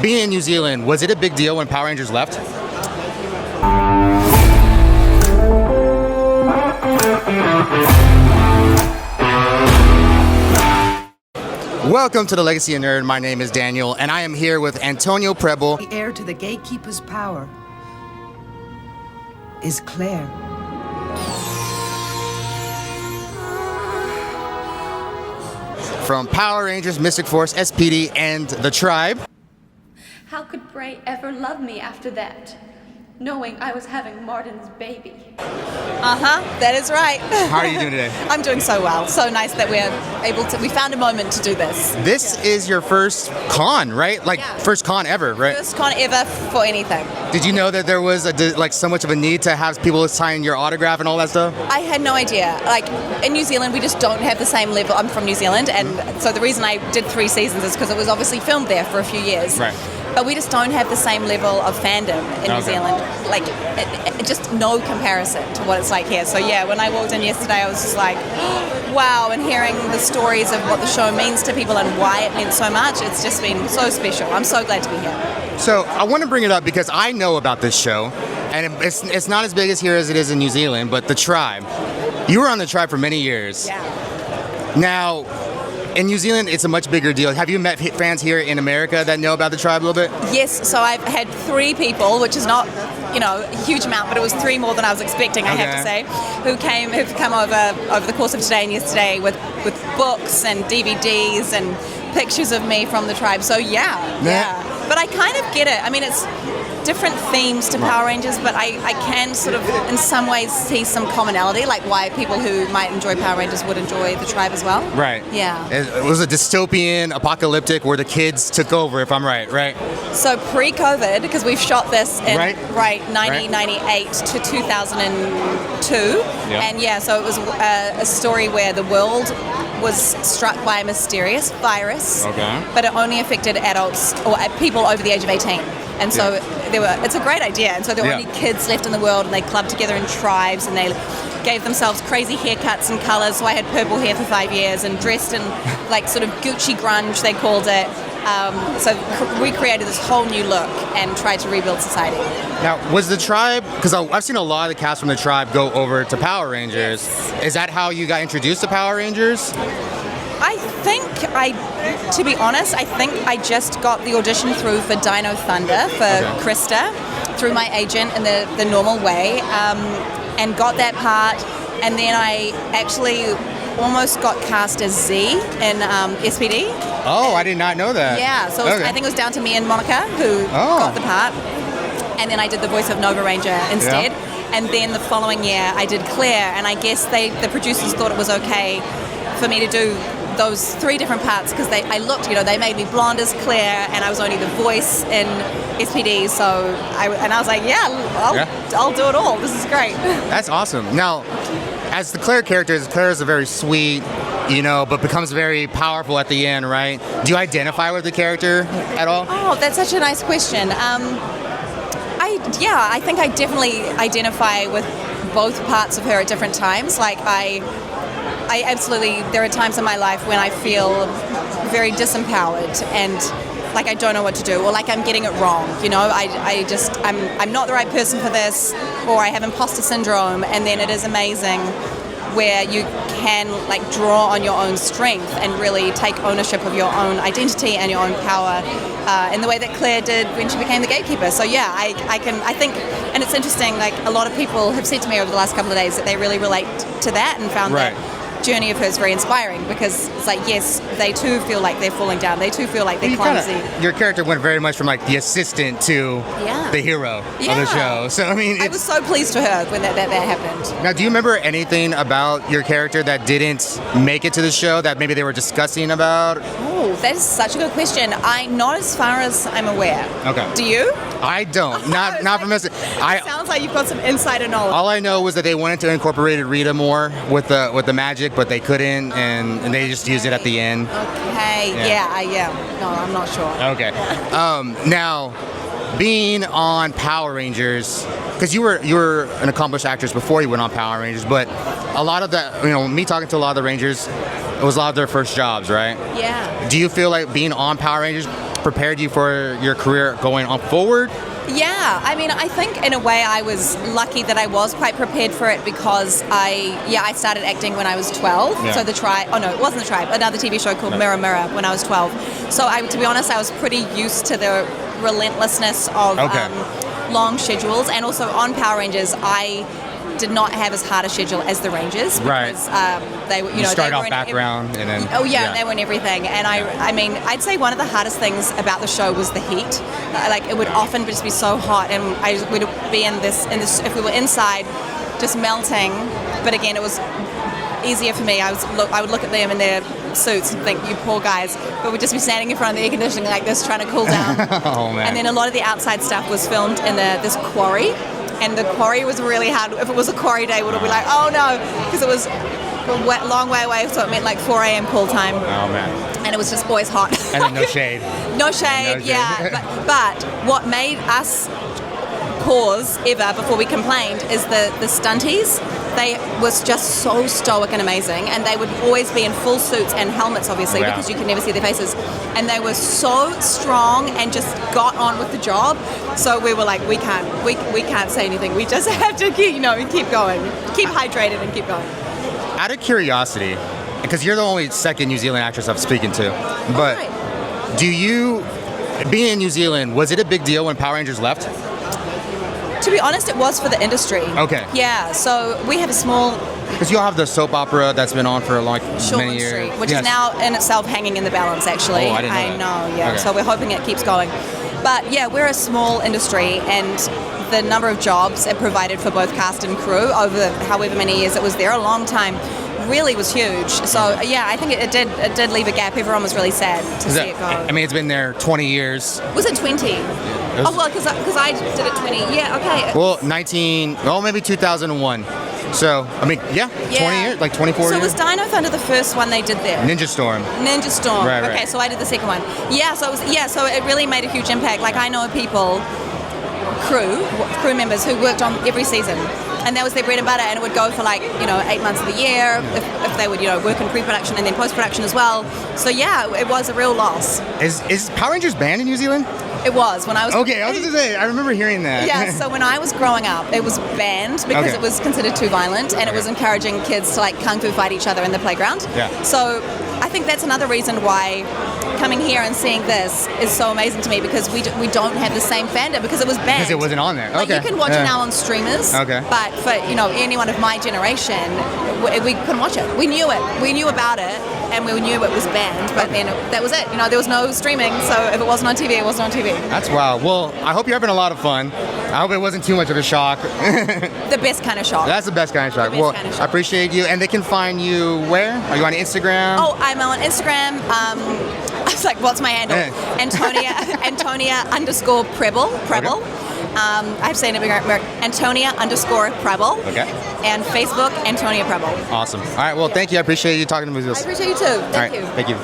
Being in New Zealand, was it a big deal when Power Rangers left? Welcome to the Legacy of Nerd. My name is Daniel, and I am here with Antonia Prebble. The heir to the gatekeeper's power is Claire. From Power Rangers, Mystic Force, SPD, and the Tribe. How could Bray ever love me after that, knowing I was having Martin's baby? That is right. How are you doing today? I'm doing so well. So nice that we found a moment to do this. This is your first con, right? First con ever, right? First con ever for anything. Did you know that there was so much of a need to have people sign your autograph and all that stuff? I had no idea. In New Zealand, we just don't have the same level. I'm from New Zealand, and so the reason I did 3 seasons is because it was obviously filmed there for a few years. Right. But we just don't have the same level of fandom in New Zealand. Just no comparison to what it's like here. So yeah, when I walked in yesterday, I was just like, wow, and hearing the stories of what the show means to people and why it meant so much, it's just been so special. I'm so glad to be here. So I want to bring it up because I know about this show, and it's not as big as here as it is in New Zealand, but the Tribe. You were on the Tribe for many years. Yeah. Now, in New Zealand, it's a much bigger deal. Have you met fans here in America that know about the Tribe a little bit? Yes, so I've had 3 people, which is not, a huge amount, but it was 3 more than I was expecting, I have to say, who've come over the course of today and yesterday with books and DVDs and pictures of me from the Tribe. So yeah. But I kind of get it. I mean, it's different themes to Power Rangers, but I can sort of, in some ways, see some commonality, like why people who might enjoy Power Rangers would enjoy the Tribe as well. Right. Yeah. It was a dystopian, apocalyptic, where the kids took over, if I'm right? So pre-COVID, because we've shot this in 1998 to 2002, and so it was a story where the world was struck by a mysterious virus, but it only affected adults or people over the age of 18. And so it's a great idea. And so there were only kids left in the world, and they clubbed together in tribes, and they gave themselves crazy haircuts and colors. So I had purple hair for 5 years and dressed in sort of Gucci grunge, they called it. So we created this whole new look and tried to rebuild society. Now, was the Tribe, because I've seen a lot of the cast from the Tribe go over to Power Rangers. Yes. Is that how you got introduced to Power Rangers? To be honest, I think I just got the audition through for Dino Thunder for Krista through my agent in the normal way, and got that part. And then I actually almost got cast as Z in SPD. Oh, I did not know that. Yeah, so I think it was down to me and Monica who got the part. And then I did the voice of Nova Ranger instead. Yeah. And then the following year I did Claire, and I guess the producers thought it was okay for me to do those 3 different parts because I looked, they made me blonde as Claire, and I was only the voice in SPD. So I was like, I'll do it all. This is great. That's awesome. Now, as the Claire character, Claire is a very sweet, but becomes very powerful at the end, right? Do you identify with the character at all? Oh, that's such a nice question. I think I definitely identify with both parts of her at different times. I absolutely, there are times in my life when I feel very disempowered and I don't know what to do, or I'm getting it wrong. I'm not the right person for this, or I have imposter syndrome, and then it is amazing where you can draw on your own strength and really take ownership of your own identity and your own power in the way that Claire did when she became the gatekeeper. So I think, and it's interesting, a lot of people have said to me over the last couple of days that they really relate to that and found that journey of hers very inspiring, because it's yes, they too feel like they're falling down. They too feel like they're clumsy. Your character went very much from the assistant to the hero of the show. So I was so pleased for her when that happened. Now, do you remember anything about your character that didn't make it to the show that maybe they were discussing about? Oh, that is such a good question. Not as far as I'm aware. Okay. Do you? I don't. Not from this. Sounds like you've got some insider knowledge. All I know was that they wanted to incorporate Rita more with the magic, but they couldn't, and they just used it at the end. Okay. Yeah. No, I'm not sure. Okay. Now, being on Power Rangers, because you were an accomplished actress before you went on Power Rangers, but a lot of the, me talking to a lot of the Rangers, it was a lot of their first jobs, right? Yeah. Do you feel like being on Power Rangers prepared you for your career going on forward? Yeah, I mean, I think in a way I was lucky that I was quite prepared for it because I started acting when I was 12. Yeah. So the Tribe, oh no, it wasn't the Tribe, another TV show called Mirror Mirror when I was 12. So to be honest, I was pretty used to the relentlessness of long schedules, and also on Power Rangers, I did not have as hard a schedule as the Rangers because they were, You start they were off background and then they were in everything. And I mean, I'd say one of the hardest things about the show was the heat. Like it would often just be so hot, and we'd be in this if we were inside, just melting. But again, it was easier for me. I would look at them in their suits and think, you poor guys, but we'd just be standing in front of the air conditioning like this, trying to cool down. Oh man! And then a lot of the outside stuff was filmed in this quarry. And the quarry was really hard. If it was a quarry day, we would be like, oh no, because it was a long way away, so it meant like 4 a.m. call time. Oh man. And it was just always hot. And then no shade. No shade, yeah. But what made us pause ever before we complained is the stunties. They was just so stoic and amazing, and they would always be in full suits and helmets, obviously, because you could never see their faces. And they were so strong and just got on with the job. So we were like, we can't say anything. We just have to keep going, keep hydrated, and keep going. Out of curiosity, because you're the only second New Zealand actress I'm speaking to, but do you, being in New Zealand, was it a big deal when Power Rangers left? To be honest, it was for the industry. Okay. Yeah, so we have a small... Because you all have the soap opera that's been on for many years. Street, which is now in itself hanging in the balance, actually. Oh, I didn't know that. Yeah. Okay. So we're hoping it keeps going. But yeah, we're a small industry, and the number of jobs it provided for both cast and crew over however many years it was there, a long time, really was huge. So yeah, I think it did leave a gap. Everyone was really sad to see it go. I mean, it's been there 20 years. Was it 20? Oh, well, because I did it 20. Yeah, okay. Well, maybe 2001. So, I mean, 20 years, like 24 years. So was Dino Thunder the first one they did there? Ninja Storm. Right. Right. Okay, so I did the second one. Yeah, so it really made a huge impact. Like I know people, crew members who worked on every season. And that was their bread and butter, and it would go for 8 months of the year if they would work in pre-production and then post-production as well. So yeah, it was a real loss. Is Power Rangers banned in New Zealand? It was when I was. Okay, I was just gonna say, I remember hearing that. Yeah, so when I was growing up, it was banned because it was considered too violent, and it was encouraging kids to kung fu fight each other in the playground. Yeah. So I think that's another reason why coming here and seeing this is so amazing to me, because we don't have the same fandom because it was banned. Because it wasn't on there. Okay. You can watch it now on streamers. Okay. But for anyone of my generation, we couldn't watch it. We knew it. We knew about it, and we knew it was banned. But then that was it. There was no streaming. So if it wasn't on TV, it wasn't on TV. That's wild. Well, I hope you're having a lot of fun. I hope it wasn't too much of a shock. The best kind of shock. That's the best kind of shock. Well, I appreciate you. And they can find you where? Are you on Instagram? Oh, I'm on Instagram. I was like, what's my handle? Antonia_Prebble. I've seen it Antonia_Prebble. Okay. And Facebook, Antonia Prebble. Awesome. All right. Well, thank you. I appreciate you talking to me. I appreciate you too. Thank you. Thank you.